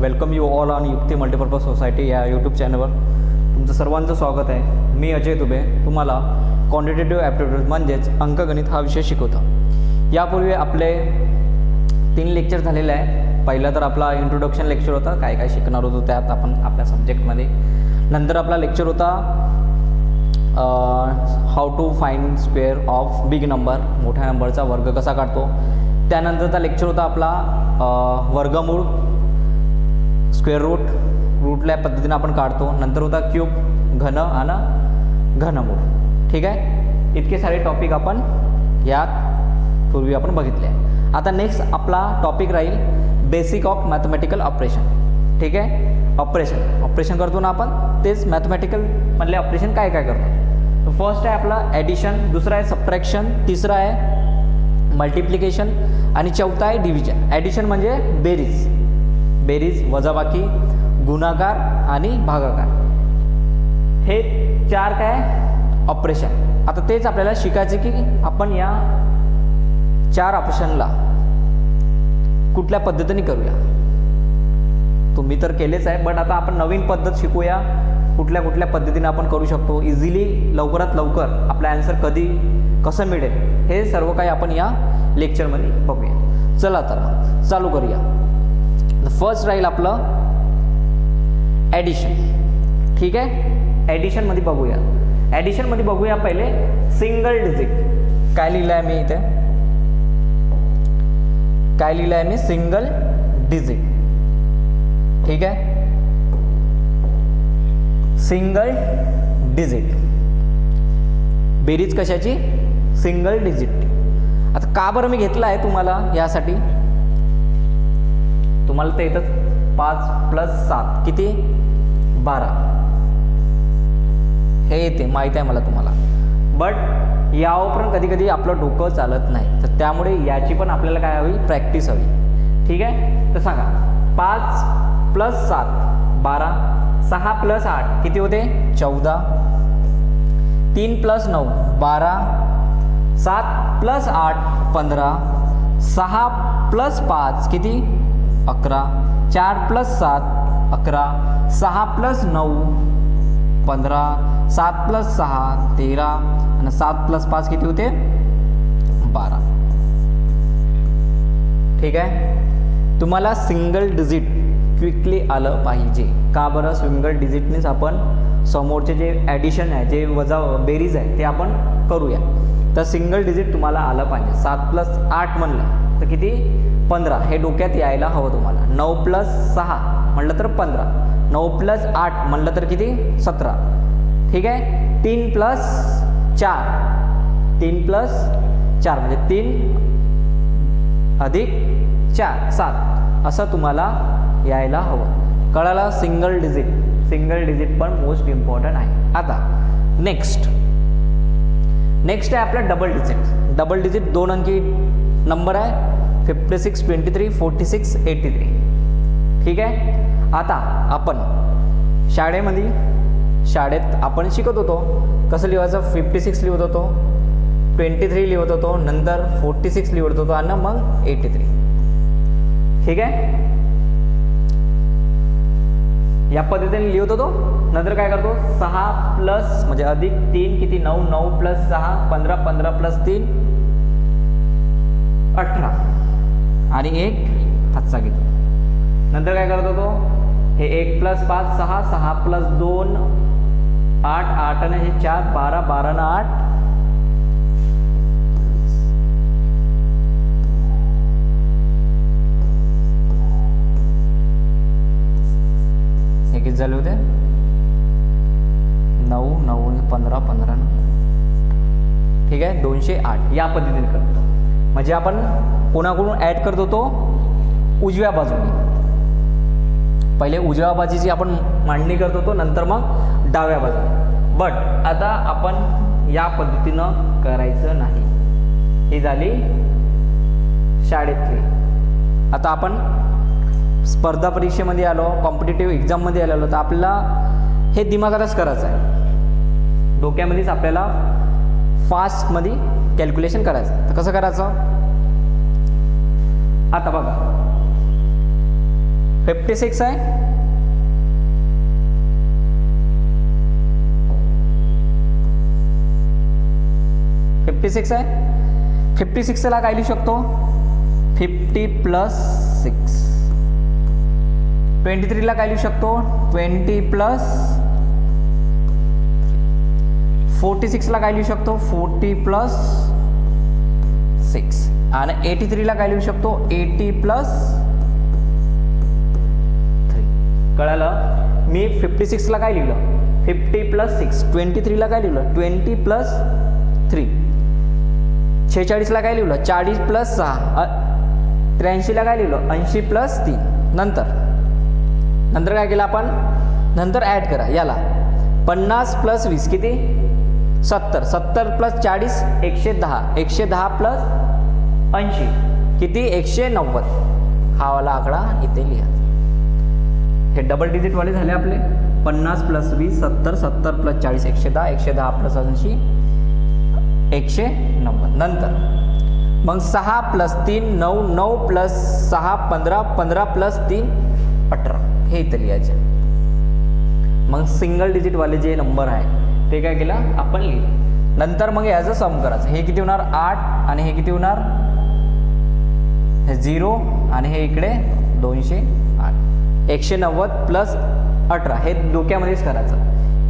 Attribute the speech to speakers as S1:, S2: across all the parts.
S1: Welcome you all on युक्ती multipurpose society या YouTube चॅनलवर तुमचं सर्वांचं स्वागत आहे. मी अजय दुबे तुम्हाला क्वांटिटेटिव्ह ॲप्टिट्यूड म्हणजेच अंकगणित हा विषय शिकवतो. यापूर्वी आपले 3 लेक्चर झालेले आहे. पहिला तर आपला इंट्रोडक्शन लेक्चर होता, काय काय शिकणार होतो त्यात आपण आपल्या सब्जेक्टमध्ये. नंतर आपला लेक्चर होता how to find square of big number, मोठ्या नंबरचा वर्ग कसा काढतो. त्यानंतरचा लेक्चर होता आपला वर्गमूळ, स्क्वेअर रूट, रूटल्या पद्धतीने आपण काढतो. नंतर होता क्यूब, घन आणि घनमूळ. ठीक आहे, इतके सारे टॉपिक आपण यात पूर्वी आपण बघितले आहे. आता नेक्स्ट आपला टॉपिक राहील बेसिक ऑफ मॅथमॅटिकल ऑपरेशन. ठीक आहे, ऑपरेशन करतो ना आपण, तेच मॅथमॅटिकल मधले ऑपरेशन काय काय करतो. फर्स्ट आहे आपला ॲडिशन, दुसरा आहे सबट्रॅक्शन, तिसरा आहे मल्टिप्लिकेशन आणि चौथा आहे डिव्हिजन. ॲडिशन म्हणजे बेरीज, वजाबाकी, गुणाकार आणि भागाकार, हे 4 काय ऑपरेशन. आता तेच आपल्याला शिकायचे की आपण या 4 ऑपरेशनला कुठल्या पद्धतीने करूया. तुम्ही तर केलेच आहे, बट आता आपण नवीन पद्धत शिकूया, कुठल्या पद्धतीने आपण करू शकतो इझिली, लवकरात लवकर आपला ॲन्सर कसं मिळेल हे सर्व काही आपण या लेक्चरमध्ये बघूया. चला तर मग चालू करूया. फर्स्ट राहील आपलं ॲडिशन. ठीक आहे, ॲडिशनमध्ये बघूया पहिले सिंगल डिजिट. काय लिहिलं आहे मी इथे, सिंगल डिजिट. ठीक आहे, सिंगल डिजिट, बेरीज कशाची, सिंगल डिजिट. आता का बरं मी घेतला आहे तुम्हाला यासाठी, तुम्हाला तर येतं 5 + 7 किती 12 हे येते, माहीत आहे मला तुम्हाला. बट यावर पण कधी आपलं डोकं चालत नाही, तर त्यामुळे याची पण आपल्याला काय हवी, प्रॅक्टिस हवी. ठीक आहे, तर सांगा 5 + 7 12, 6 + 8 किती होते 14, 3 + 9 12, 7 + 8 15, 6 + 5 किती 11, 4 + 7 11, 6 + 9 15, 7 + 6 13 आणि 7 + 5 किती होते 12. ठीक आहे, तुम्हाला सिंगल डिजिट क्विकली आलं पाहिजे. का बरं, सिंगल डिजिटनेच आपण समोरचे जे ॲडिशन आहे, जे बेरीज आहे ते आपण करूया. तर सिंगल डिजिट तुम्हाला आलं पाहिजे. 7 + 8 म्हणलं तर किती 15, हे डोक्यात यायला हवं तुम्हाला. 9 + 6 म्हणलं तर 15, 9 + 8 म्हणलं तर किती 17. ठीक आहे, 3 + 4 म्हणजे 3 + 4 7, असं तुम्हाला यायला हवं. कळालं, सिंगल डिजिट पण मोस्ट इम्पॉर्टंट आहे. आता नेक्स्ट आहे आपला डबल डिजिट 2 अंकी नंबर आहे 56 23 46 83. ठीक आहे, आता आपण शाळेत आपण शिकत होतो कसं लिहायचं. 56 लिहत होतो, 23 लिहत होतो, नंतर 46 लिहत होतो आणि मग 83. ठीक आहे, या पद्धतीने लिहत होतो. नंतर काय करतो, 6 प्लस म्हणजे अधिक 3 किती 9, 9 + 6 15, 15 + 3 18 आणि 1 हातचा घेतो. नंतर काय करत होतो, हे 1 + 5 6, 6 + 2 8, 8 आणि हे 4 12, 12 आणि 8 किती झाले होते 9 9 15 15. ठीक आहे, 208 या पद्धतीने करतो. म्हणजे आपण कोणाकडून ॲड करत होतो, उजव्या बाजूने. पहिले उजव्या बाजूची आपण मांडणी करत होतो, नंतर मग डाव्या बाजूने. बट आता आपण या पद्धतीनं करायचं नाही. ही झाली शाळेतली. आता आपण स्पर्धा परीक्षेमध्ये आलो, कॉम्पिटेटिव्ह एक्झाममध्ये आलेलो, तर आपल्याला हे दिमागातच करायचं आहे, डोक्यामध्येच आपल्याला फास्टमध्ये कॅल्क्युलेशन करायचं. तर कसं करायचं, आता बघा 56 आहे, 56 आहे. 56ला काय लिहू शकतो? 50 प्लस 6. 23ला काय लिहू शकतो? 20 प्लस 46ला काय लिहू शकतो? 40 प्लस 6. आणि 83ला काय लिहू शकतो? 80 प्लस 3. कळालं? मी 56ला काय लिहिलं? 50 प्लस 6. 23ला काय लिहिलं? 20 प्लस 3. 46ला काय लिहिलं? 40 प्लस 6. 83ला काय लिहिलं? 80 प्लस 3. नंतर काय केलं आपण? नंतर ॲड करा याला. 50 प्लस 20 किती? 70. 70 प्लस 40 110. 110 प्लस 80 किती? 190. हा वाला आकडा इथे लिहा. हे डबल डिजिटवाले झाले आपले. 50 प्लस 20 70. 70 प्लस 40 110. 110 प्लस 80 190. नंतर मग 6 प्लस 3 9. 9 प्लस 6 15. 15 प्लस 3 18. हे इथं लिहायचे. मग सिंगल डिजिटवाले जे नंबर आहे ते काय केलं आपण लिहिलं. नंतर मग याचं सम करायचं. हे किती होणार? 8. आणि हे किती होणार? हे 0. आणि हे इकडे 208. 190 प्लस 18 हे डोक्यामध्येच करायचं.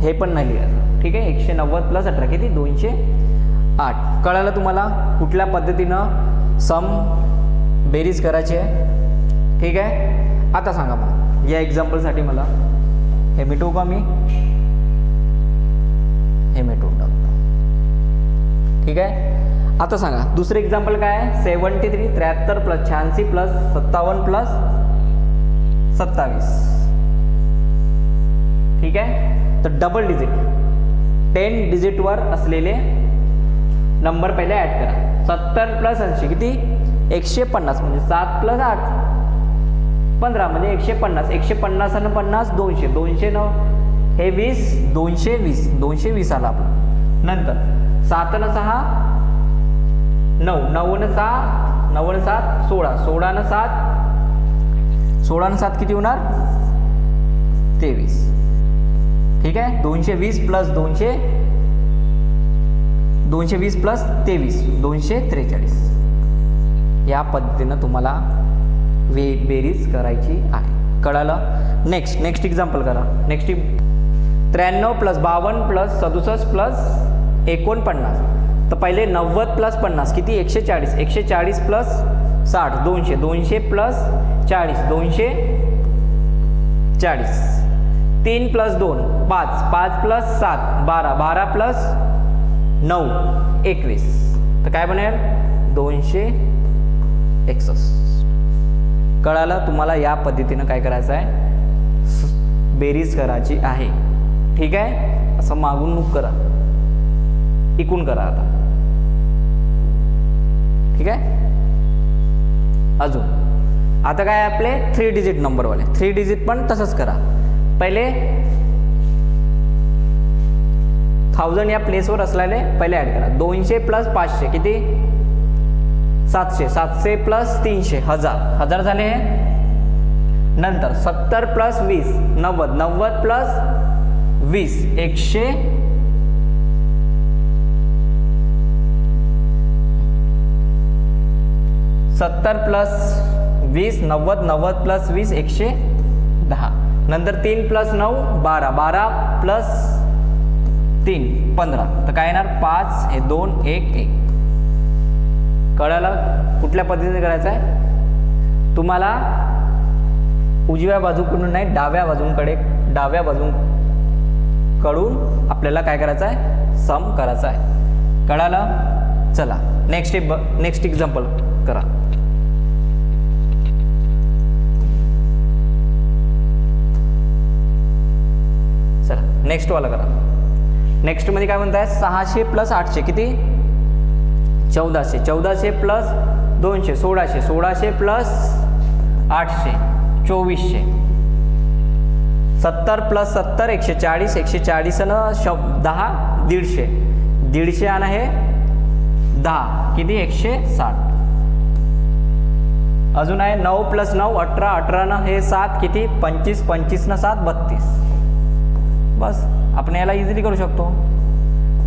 S1: हे पण नाही लिहायचं. ठीक आहे. 190 प्लस 18 किती? 208. कळालं तुम्हाला कुठल्या पद्धतीनं सम बेरीज करायची आहे? ठीक आहे. आता सांगा मला या एक्झाम्पलसाठी मला हे मिटवू का? मी हे मिटवून टाकतो. ठीक आहे. आता सांगा दुसरं एक्झाम्पल काय आहे? 73 73 प्लस 86 प्लस 57 प्लस 27. ठीक आहे. तर डबल डिजिट 10 डिजिटवर असलेले नंबर पहिले ॲड करा. 70 प्लस 80 किती? 150. म्हणजे 7 प्लस 8 15 म्हणजे 150. 150 आणि 50 200. 209 हे 20 220. 220 आला आपला. नंतर 7 न 6 9. 9 न 6 9 न 7 16. 16 न 7 16 न 7 किती होणार? 23. ठीक आहे. 220 प्लस 220 प्लस 23 243. या पद्धतीनं तुम्हाला बेरीज करायची आहे. कळालं? नेक्स्ट एक्झाम्पल करा. Next 93 plus 52 plus 67 plus 49. तर पहिले 90 प्लस 50 किती? 140. 140 plus 60 200. 200 plus 40 240. 3 plus 2 5. 5 plus 7 12. 12 plus 9 21. तर काय बनेल? 261. कळालं? तुम्हाला या पद्धतीनं काय करायचं आहे? बेरीज करायची आहे. ठीक आहे. असं मागून नुक करा, इकून करा आता. ठीक आहे. अजून आता काय आपले 3 डिजिट नंबरवाले 3 डिजिट पण तसंच करा. पहिले 1000 या प्लेसवर असलेले पहिले ॲड करा. 200 प्लस 500 किती? 700. 700 प्लस 300 1000 झाले हे. नंतर 70 प्लस 20 90. 90 प्लस 20 100. 70 प्लस 20 90. 90 प्लस 20 110. नंतर 3 प्लस 9 12. 12 प्लस 3 15. तर काय येणार? 5 हे 2 1 1. कळालं? कुठल्या पद्धतीने करायचं आहे? तुम्हाला उजव्या बाजूकडून नाही डाव्या बाजूकडून आपल्याला काय करायचं आहे? सम करायचं आहे. कळालं? चला नेक्स्ट एक्झाम्पल करा. चला नेक्स्ट वाला करा. नेक्स्ट मध्ये काय म्हणताय? 600 प्लस 800 किती? 1400. 1400 प्लस 200 1600. 1600 प्लस 800 2400. 70 प्लस 70 140. 140 आणि 10 150. 150 आणि हे 10 किती? 160. अजून आहे 9 + 9 18, 18 हे 7 किती 25, 25 न 7 32. बस आपण याला इझिली करू शकतो.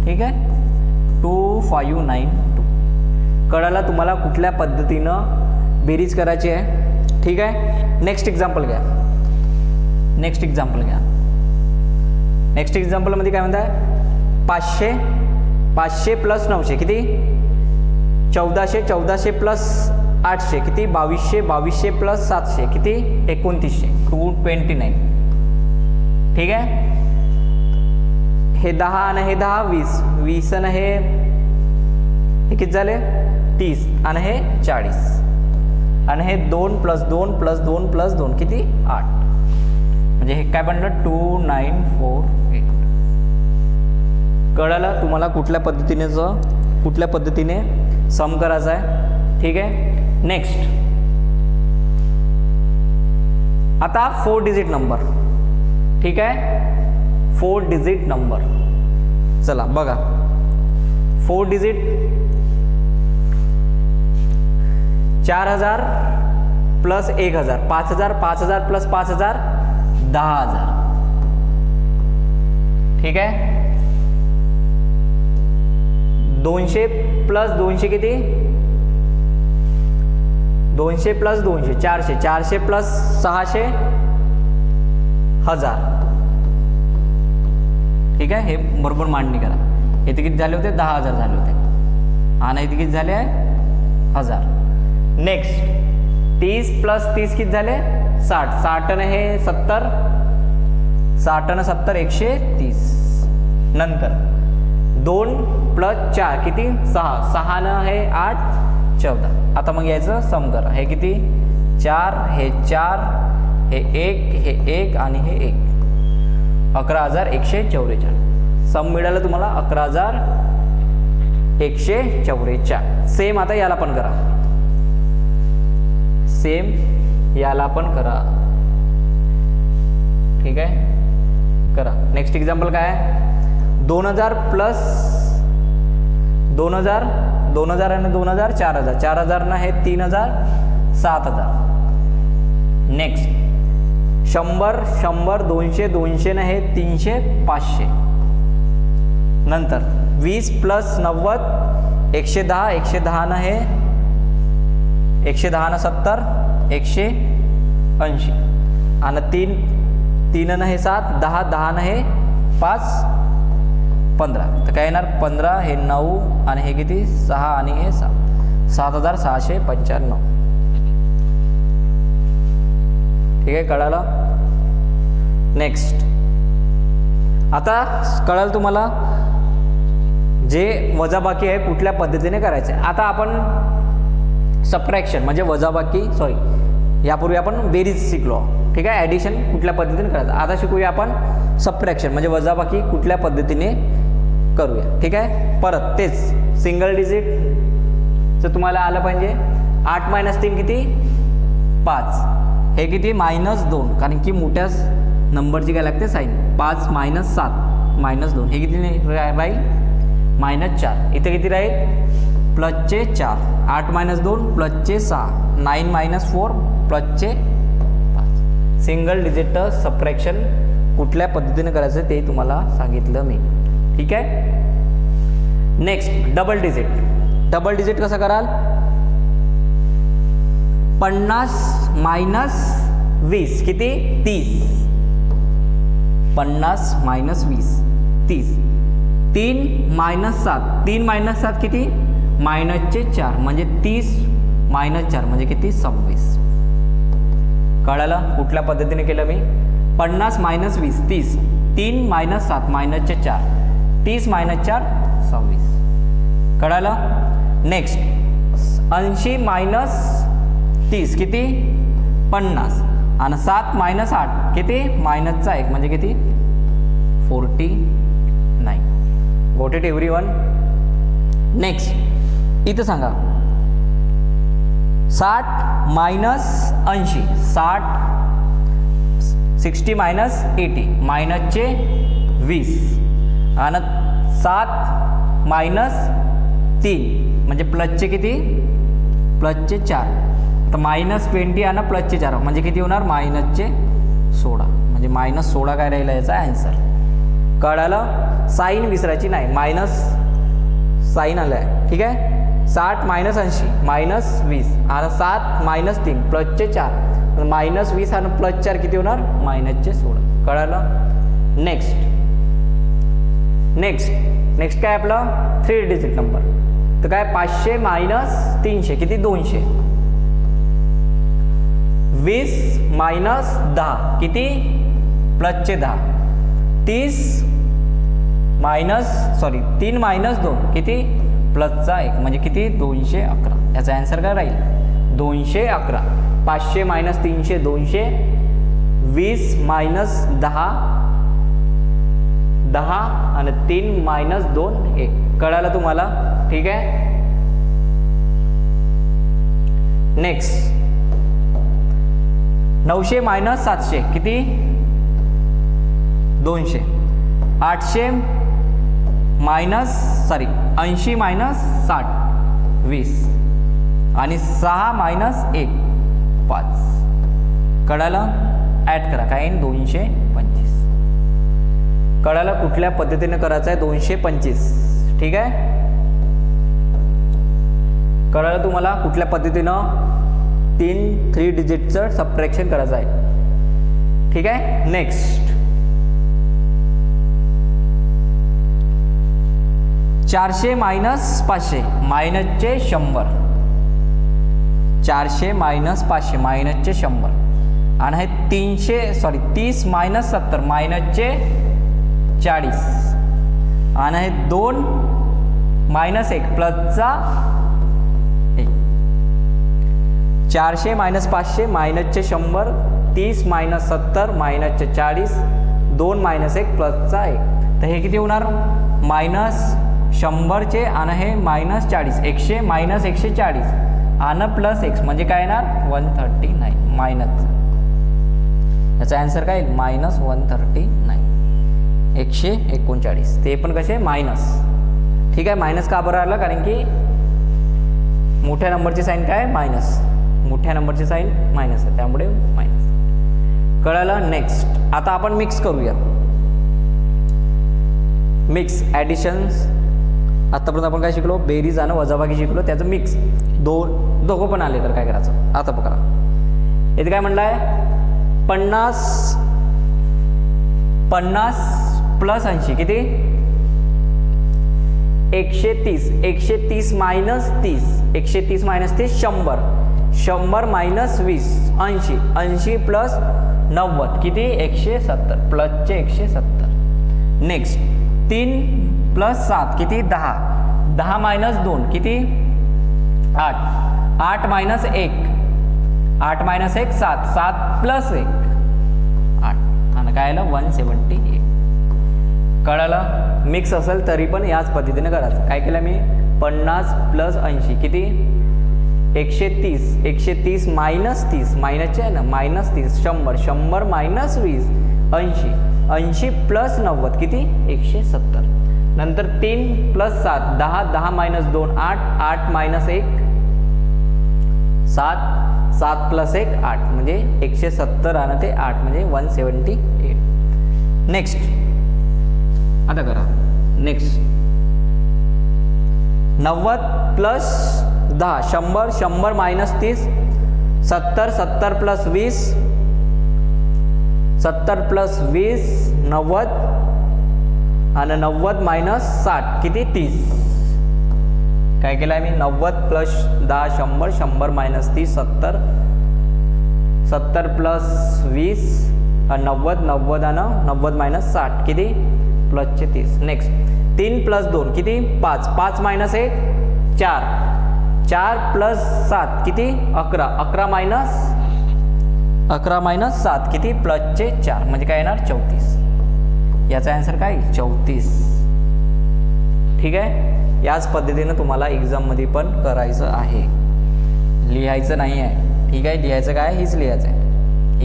S1: ठीक आहे 2592. कळालं तुम्हाला कुठल्या पद्धतीनं बेरीज करायची आहे. ठीक आहे नेक्स्ट एक्झाम्पल घ्या. नेक्स्ट एक्झाम्पलमध्ये काय म्हणताय 500 500 + 900 किती 1400 1400 + 800 किती 2200 2200 + 700 किती 2900 229. ठीक आहे हे 10 आणि हे 10 20 20 आणि हे किती झाले 30 आणि हे 40 आणि हे 2 + 2 + 2 + 2 किती 8. म्हणजे हे काय बनलं 2948. कळालं तुम्हाला कुठल्या पद्धतीने सम करायचं आहे. ठीक आहे नेक्स्ट आता 4 डिजिट नंबर. ठीक आहे 4 डिजिट नंबर. चला बघा 4 डिजिट 4000 + 1000 5000 5000 + 5000 10000. ठीक आहे 200 + 200 किती 200 + 200 400 400 + 600 1000. ठीक आहे हे बरोबर मांडणी करा. इथे किती झाले होते 10000 झाले होते आणि इथे किती झाले आहे 1000. नेक्स्ट 30 + 30 किती झाले 60 60 ने हे 70 60 ने 70 130. नंतर 2 + 4 किती 6 6 ने हे 8 14. आता मग यायचं सम करा. हे किती 4 हे 4 हे 1 हे 1 आणि हे 1 11144. सम मिळालं तुम्हाला 11144. सेम आता याला पण करा. सेम याला पण करा. ठीक आहे करा. नेक्स्ट एक्झाम्पल काय आहे 2000 + 2000 2000 आणि 2000 4000 4000 ना हे 3000 7000. नेक्स्ट 100 100 200 200 ने हे 300 500. नंतर 20 + 90 110 110 ने हे 110 ने 70 180 आणि 3 ने हे 7 10 10 ने हे 5 15. तर काय येणार 15 हे 9 आणि हे किती 6 आणि हे 7 7695. ठीक आहे कळालं. नेक्स्ट आता कळालं तुम्हाला जे वजाबाकी आहे कुठल्या पद्धतीने करायचे. आता आपण सबट्रॅक्शन म्हणजे वजाबाकी यापूर्वी आपण बेरीज शिकलो. ठीक आहे ॲडिशन कुठल्या पद्धतीने करायचं. आता शिकूया आपण सबट्रॅक्शन म्हणजे वजाबाकी कुठल्या पद्धतीने करूया. ठीक आहे परत तेच सिंगल डिजिटचं तुम्हाला आलं पाहिजे. 8 - 3 किती 5 हे किती -2 कारण की मोठ्या नंबरची काय लागते साईन. 5 - 7 -2 हे किती राहील -4. इथे किती राहील +4 8 - 2 +6 9 - 4 +5. सिंगल डिजिट सबट्रॅक्शन कुठल्या पद्धतीने करायचं ते तुम्हाला सांगितलं मी. ठीक आहे नेक्स्ट डबल डिजिट कसं कराल 50 - 20 किती 30 50 - 20 30. 3 - 7 3 - 7 किती -4 म्हणजे 30 - 4 म्हणजे किती 26. कळालं कुठल्या पद्धतीने केलं मी 50 - 20 30 3 - 7 -4 30 - 4 26. कळालं. नेक्स्ट 80 - 30 किती 50 आणि 7 - 8 किती -1 म्हणजे किती 49. Got it everyone. नेक्स्ट इथं सांगा 60 - 80 60 60 - 80 -चे 20 आणि 7 - 3 म्हणजे +चे किती +चे 4 तर -20 आणि प्लसचे 4 म्हणजे किती होणार -16 म्हणजे -16 काय राहिला याचा आन्सर. कळालं. साईन विसरायची नाही, मायनस साईन आलं आहे. ठीक आहे. 60 -80 -20 आणि 7 -3 प्लसचे 4 -20 आणि +4 किती होणार -16. कळालं. नेक्स्ट काय आपलं 3 डिजिट नंबर. तर काय 500 - 300 किती 200. 20 - 10 किती +10. 30 3 - 2 किती +1 म्हणजे किती 211. याचा आन्सर काय राहील 211. 500 - 300 200. 20 - 10 आणि 3 - 2 1. कळालं तुम्हाला. ठीक आहे. नेक्स्ट 900 - 700 किती 200. 80 - 60 -60 20 आणि 6 - 1 5. कळालं. ॲड करा काय 225. कळालं कुठल्या पद्धतीने करायचं आहे 225. ठीक आहे. कळालं तुम्हाला कुठल्या पद्धतीनं 3 डिजिटचं सबट्रॅक्शन करायचं आहे. ठीक आहे. नेक्स्ट 400 - 500 -100. 400 - 500 -100 आणि हे 30 - 70 -40 आणि हे 2 - 1 प्लसचा 1. 400 - 500 -100 30 - 70 -40 2 - 1 प्लसचा 1. तर हे किती होणार -100 आणि हे -40 100 - 140 आणि +x म्हणजे काय येणार 139 मायनस. याचा आन्सर काय येईल -139 139. ते पण कसे मायनस. ठीक आहे. मायनस का बरं आलं कारण की मोठ्या नंबरची साईन काय मायनस. मोठ्या नंबरची साईन मायनस आहे त्यामुळे मायनस. कळालं. नेक्स्ट आता आपण मिक्स करूया. मिक्स ॲडिशन्स आतापर्यंत आपण काय शिकलो बेरीज आणि वजाबाकी शिकलो. त्याचं मिक्स दोघं पण आले तर काय करायचं. आता बघा इथे काय म्हणलं आहे 50 + 80 किती 130. 130 - 30 130 - 30 100. 100 - 20 80. 80 + 90 किती 170 प्लसचे 170. नेक्स्ट 3 + 7 किती 10. 10 - 2 किती 8. 8 - 1 8 - 1 7. 7 + 1 8 आणि काय आलं 178. कळालं. मिक्स असेल तरी पण याच पद्धतीने करायचं. काय केलं मी 50 + 80 किती 130. 130 - 30 मायनसचे आहे ना -30 100. 100 - 20 80. 80 + 90 किती 170. नंतर 3 + 7 10. 10 - 2 8. 8 - 1 7. 7 + 1 8 म्हणजे 170 आणि ते 8 म्हणजे 178. नेक्स्ट आता करा. नेक्स्ट 90 + 10 100. 100 - 30 70. 70 + 20 70 + 20 90 आणि 90 - 60 किती 30. काय केलं आहे मी 90 + 10 100. 100 - 30 70. 70 + 20 आणि 90 90 आणि 90 - 60 किती +चे 30. नेक्स्ट 3 + 2 किती 5. 5 - 1 4. 4 + 7 किती 11. 11 - 7 किती +चे 4 म्हणजे काय येणार 34. याचा आन्सर काय 34. ठीक आहे. याच पद्धतीनं तुम्हाला एक्झाममध्ये पण करायचं आहे. लिहायचं नाही आहे. ठीक आहे. लिहायचं काय हीच लिहायचं आहे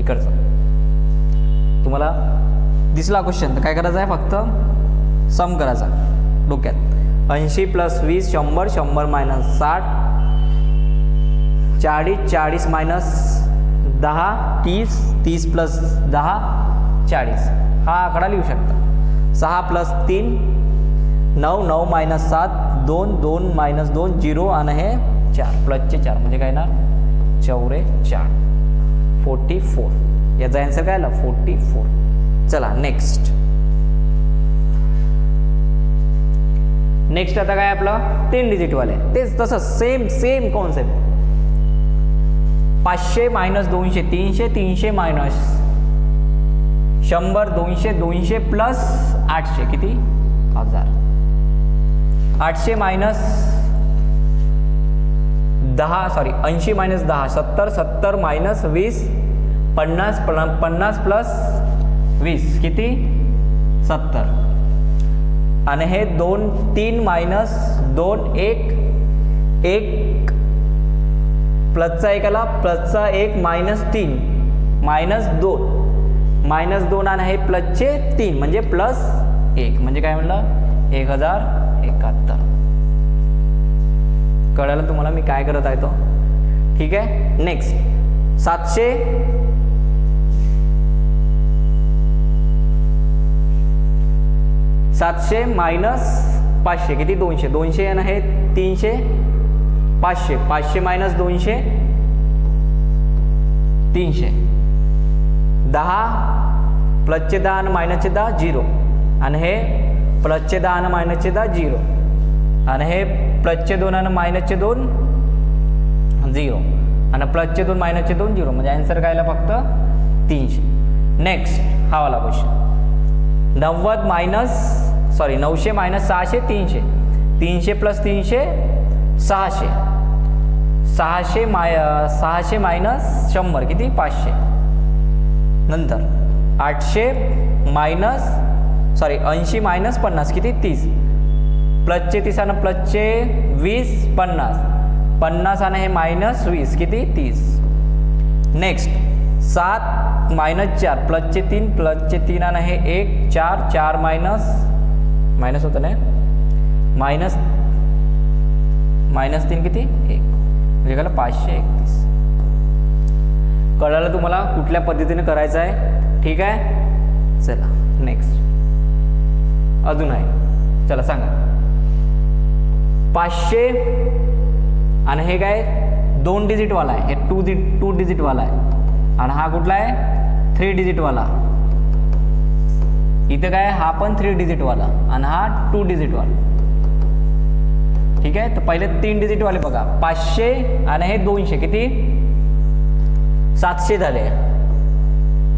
S1: इकडचं. तुम्हाला दिसला क्वेश्चन तर काय करायचं आहे फक्त सम करायचा डोक्यात. 80 + 20 100. 100 - 60 40, 40 मायनस 10 30, 30 प्लस 10 40. हा आकडा लिहू शकता. 6 प्लस 3 9, 9 मायनस 7 2, 2 मायनस 2 0 आणि हे 4 प्लसचे 4 म्हणजे काय ना 44 44. याचा आन्सर काय आला 44. चला नेक्स्ट आता काय आपलं 3 डिजिटवाले तेच तसं same concept. 500 minus 200 300 300 minus 100 200 200 plus 800 किती 1000. 800 minus 10 sorry 80 minus 10 70 70 minus 20 50 50 plus 20 किती 70. आणि हे 2 3 मायनस 2 1 प्लसचा 1 आला प्लसचा 1 मायनस 3 मायनस 2 आणि हे प्लसचे 3 म्हणजे प्लस 1 म्हणजे काय म्हणलं 1071. कळलं तुम्हाला मी काय करत आहे तो. ठीक आहे नेक्स्ट 700 मायनस 500 किती 200 200 आणि हे 300 500 500 मायनस 200 300. 10 प्लसचे 10 आणि मायनसचे 10 0 आणि हे प्लसचे 10 आणि मायनसचे 10 0 आणि हे प्लसचे 2 आणि मायनसचे 2 0 आणि प्लसचे 2 मायनसचे 2 0 म्हणजे आन्सर काय आला फक्त 300. नेक्स्ट हा वाला क्वेश्चन 900 मायनस 600 300 300 प्लस 300 600 600 मायनस 100 किती 500. नंतर 80 मायनस 50 किती 30 प्लसचे 30 आणि प्लसचे 20 50 आणि हे मायनस 20 किती 30. नेक्स्ट 7 मायनस 4 प्लसचे 3 आणि हे 1 4 मायनस होतं ना मायनस 3 किती 1 म्हणजे काय 531. कळलं तुम्हाला कुठल्या पद्धतीने करायचं आहे. ठीक आहे चला नेक्स्ट अजून आहे. चला सांगा 500 आणि हे काय 2 डिजिटवाला आहे. हे 2 डिजिटवाला आहे आणि हा कुठला आहे 3 डिजिटवाला. इथं काय हा पण 3 डिजिटवाला आणि हा 2 डिजिटवाला. ठीक आहे तर पहिले 3 डिजिटवाले बघा 500 आणि हे 200 किती 700 झाले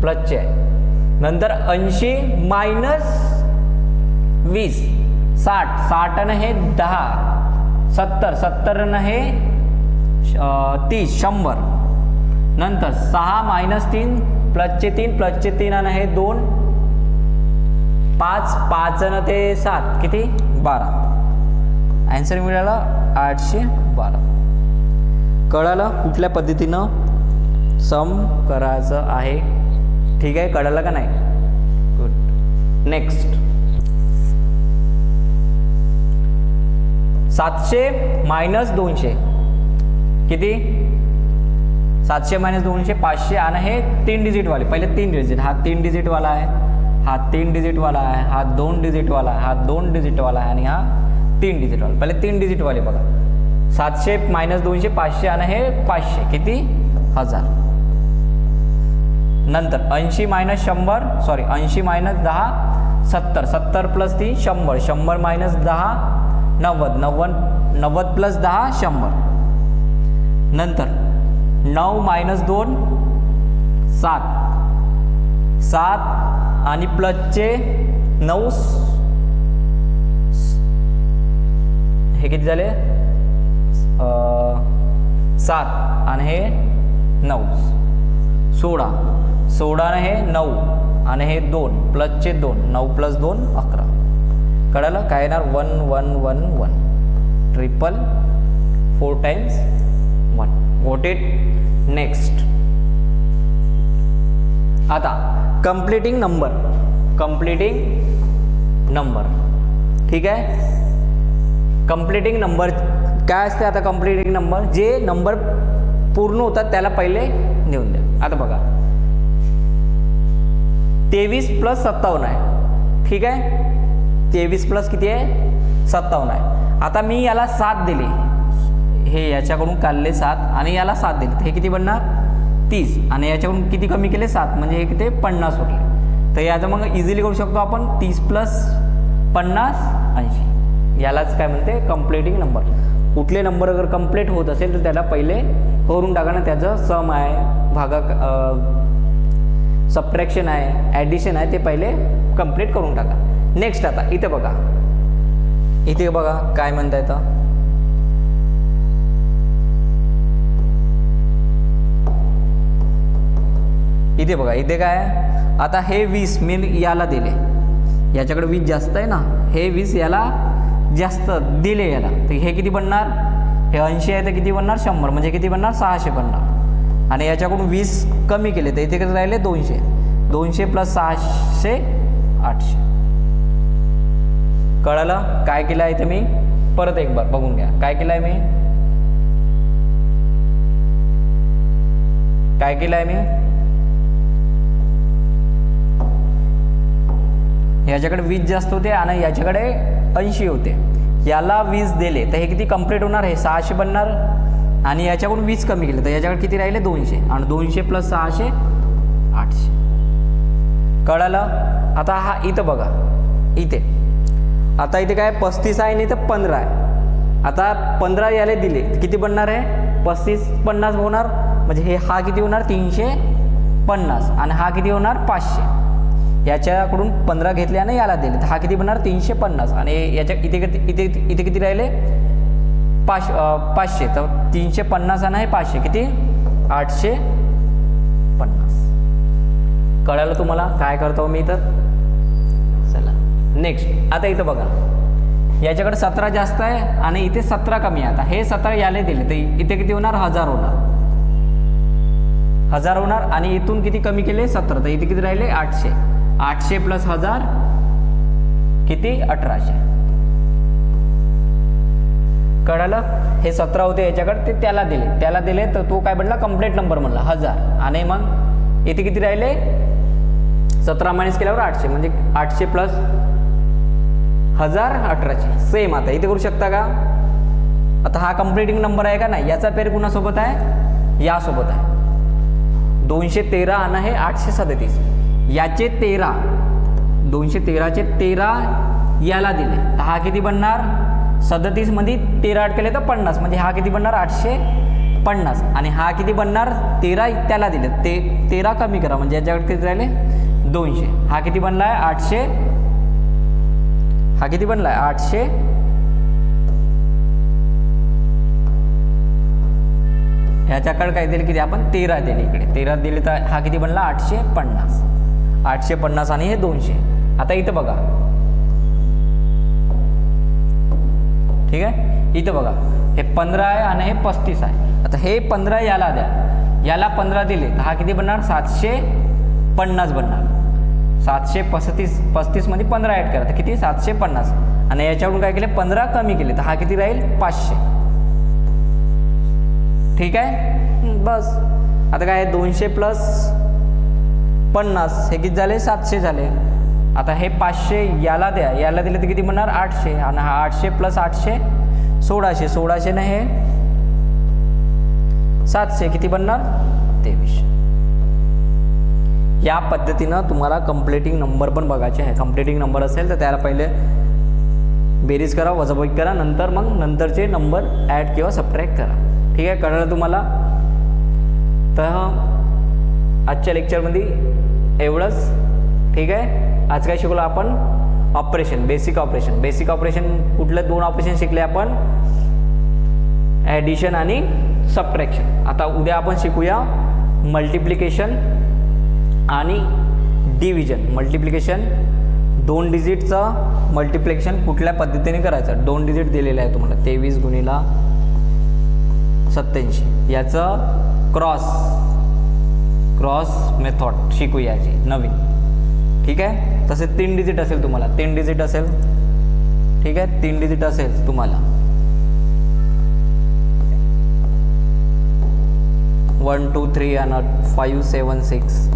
S1: प्लसचे. नंतर 80 मायनस 20 60 आणि हे 10 70 आणि हे 30 100. नंतर 6 मायनस 3 प्लसचे 3 आणि हे 2 5 आणि ते 7 किती 12. आन्सर मिळाला 812. कळालं कुठल्या पद्धतीनं सम करायचं आहे. ठीक आहे कळालं का नाही. गुड. नेक्स्ट 700 मायनस 200 किती 700 मायनस 200 500 आणि हे 3 डिजिटवाले. पहिले 3 डिजिट हा 3 डिजिटवाला आहे हा 3 डिजिटवाला आहे हा 2 डिजिटवाला आहे हा 2 डिजिटवाला आहे आणि हा 3 डिजिटवाला. पहिले 3 डिजिटवाले बघा 700 मायनस 200 500 आणि हे 500 किती 1000. नंतर 80 minus 100 sorry 80 minus 10 70 plus 3 100 minus 10 90 plus 10 100. नंतर 9 मायनस 2 7 आणि प्लसचे 9 हे किती झाले 7 आणि हे 9 16 आणि हे 9 आणि हे 2 प्लसचे 2 9 प्लस 2 11. कळालं काय येणार 1 1 1 1 triple 4 times 1. Got it. Next आता कंप्लीटिंग नंबर. ठीक आहे कंप्लीटिंग नंबर काय असते. आता कंप्लीटिंग नंबर जे नंबर पूर्ण होतात त्याला पहिले नेऊन द्या. आता बघा 23 + 57 आहे. ठीक आहे, 23 प्लस किती आहे 57 आहे. आता मी याला 7 दिली, हे याच्याकडून काढले 7 आणि याला 7 दिले, हे किती बनणार 30 आणि याच्याकडून किती कमी केले 7 म्हणजे हे किती 50 उरले. तर याचं मग इझिली करू शकतो आपण 30 + 50 80. यालाच काय म्हणते कंप्लीटिंग नंबर. कुठले नंबर अगर कंप्लीट होत असेल तर त्याला पहिले करून टाका ना. त्याचं सम आहे, सबट्रॅक्शन आहे, ॲडिशन आहे, ते पहिले कंप्लीट करून टाका. नेक्स्ट आता इथे बघा, इथे बघा काय म्हणता येतं. इथे बघा, इथे काय आहे, आता हे 20 मी याला दिले, याच्याकडे 20 जास्त आहे ना, हे 20 याला जास्त दिले याला, तर हे किती बनणार, हे 80 आहे तर किती बनणार 100 म्हणजे किती बनणार 600 बनणार. आणि याच्याकडून 20 कमी केले तर इथे किती राहिले 200. 200 + 600 800. कळलं काय केलं आहे इथे मी, परत एक बार बघून घ्या काय केलं आहे मी, काय केलं आहे मी. याच्याकडे 20 जास्त होते आणि याच्याकडे 80 होते, याला 20 दिले तर हे किती कंप्लीट होणार, हे 600 बनणार. आणि याच्याकडून 20 कमी केले तर याच्याकडे किती राहिले 200 आणि 200 + 600 800. कळालं. आता हा इथं बघा, इथे आता इथे काय 35 आहे आणि इथं 15 आहे. आता 15 याले दिले किती बनणार आहे 35 50 होणार म्हणजे हे हा किती होणार 350 आणि हा किती होणार 500. याच्याकडून 15 घेतले आणि याला दिले तर हा किती बनणार 350 आणि याच्या इथे इथे इथे किती राहिले 500 तर 350 आणि हे 500 किती 850. कळालं तुम्हाला काय करतो मी तर. चला नेक्स्ट आता इथं बघा, याच्याकडे 17 जास्त आहे आणि इथे 17 कमी आहे. आता हे 17 याले दिले तर इथे किती होणार 1000 होणार, 1000 होणार आणि इथून किती कमी केले 17 तर इथे किती राहिले 800. 800 + 1000 किती 1800. कळालं. हे 17 होते याच्याकडे ते त्याला दिले तर तो काय बनला कंप्लीट नंबर म्हणला 1000 आणि मग इथे किती राहिले 17 मायनस केल्यावर 800 म्हणजे 800 + 1000 1800. सेम आता इथे करू शकता का. आता हा कंप्लीटिंग नंबर आहे का नाही, याचा पेर कुणासोबत आहे यासोबत आहे 213 आणि हे 837. याचे 13 213चे 13 याला दिले तर हा किती बनणार 37 मध्ये 13 आठ केले तर 50 म्हणजे हा किती बनणार 850 आणि हा किती बनणार 13 त्याला दिले ते 13 कमी करा म्हणजे याच्याकडे किती राहिले 200. हा किती बनलाय 800, हा किती बनलाय 800 ह्याच्याकडे काय दिले किती आपण 13 दिले, इकडे 13 दिले तर हा किती बनला 850. 850 आणि हे 200. आता इथं बघा, ठीक आहे इथं बघा हे 15 आहे आणि हे 35 आहे. आता हे 15 याला द्या, याला 15 दिले तर हा किती बनणार 750 बनणार. 735 मध्ये 15 ॲड करा तर किती 750 आणि याच्याकडून काय केले 15 कमी केले तर हा किती राहील 500. ठीक आहे बस. आता काय 200 + 50 हे किती झाले 700 झाले. आता हे 500 याला द्या, याला दिले तर किती बनणार 800 आणि हा 800 + 800 1600. 1600 ने हे 700 किती बनणार 2300. या पद्धतीनं तुम्हाला कंप्लीटिंग नंबर पण बघायचे आहे. कंप्लीटिंग नंबर असेल तर त्याला पहिले बेरीज करा, वजाबाकी करा, नंतर मग नंतरचे नंबर ॲड किंवा सबट्रॅक्ट करा. ठीक आहे कळलं तुम्हाला. तर आजच्या लेक्चरमध्ये एवढंच. ठीक आहे आज काय शिकलो आपण ऑपरेशन, बेसिक ऑपरेशन कुठले 2 ऑपरेशन शिकले आपण ॲडिशन आणि सबट्रॅक्शन. आता उद्या आपण शिकूया मल्टिप्लिकेशन आणि डिव्हिजन. मल्टिप्लिकेशन 2 डिजिटचं मल्टिप्लिकेशन कुठल्या पद्धतीने करायचं 2 डिजिट दिलेलं आहे तुम्हाला 23 × 87 याचं क्रॉस मेथड शिकूया याची नवीन. ठीक आहे तसे 3 डिजिट असेल तुम्हाला 3 डिजिट असेल. ठीक आहे 3 डिजिट असेल तुम्हाला 1 2 3 आणि 5 7 6.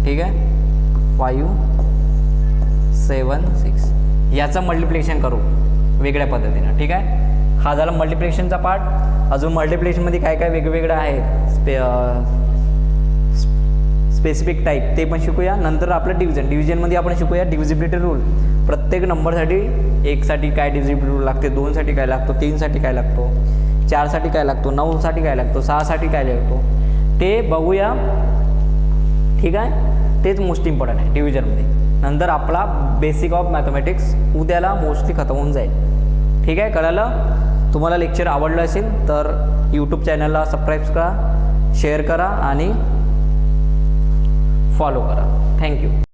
S1: ठीक आहे, 5 7 6 याचं मल्टिप्लिकेशन करू वेगळ्या पद्धतीनं. ठीक आहे, हा झाला मल्टिप्लिकेशनचा पार्ट. अजून मल्टिप्लिकेशनमध्ये काय काय वेगवेगळं आहे स्पेसिफिक टाईप ते पण शिकूया. नंतर आपलं डिव्हिजनमध्ये आपण शिकूया डिव्हिजिबिलिटी रूल. प्रत्येक नंबरसाठी 1 साठी काय डिव्हिजिबिलिटी रूल लागते, 2 साठी काय लागतो, 3 साठी काय लागतो, 4 साठी काय लागतो, 9 साठी काय लागतो, 6 साठी काय लागतो ते बघूया. ठीक आहे, तेच मोस्ट इम्पॉर्टंट आहे डिव्हिजनमध्ये. नंतर आपला बेसिक ऑफ मॅथमॅटिक्स उद्याला मोस्टली खतम होऊन जाईल. ठीक आहे, कळालं? तुम्हाला लेक्चर आवडलं असेल तर यूट्यूब चॅनलला सबस्क्राईब करा, शेअर करा आणि फॉलो करा. थँक्यू.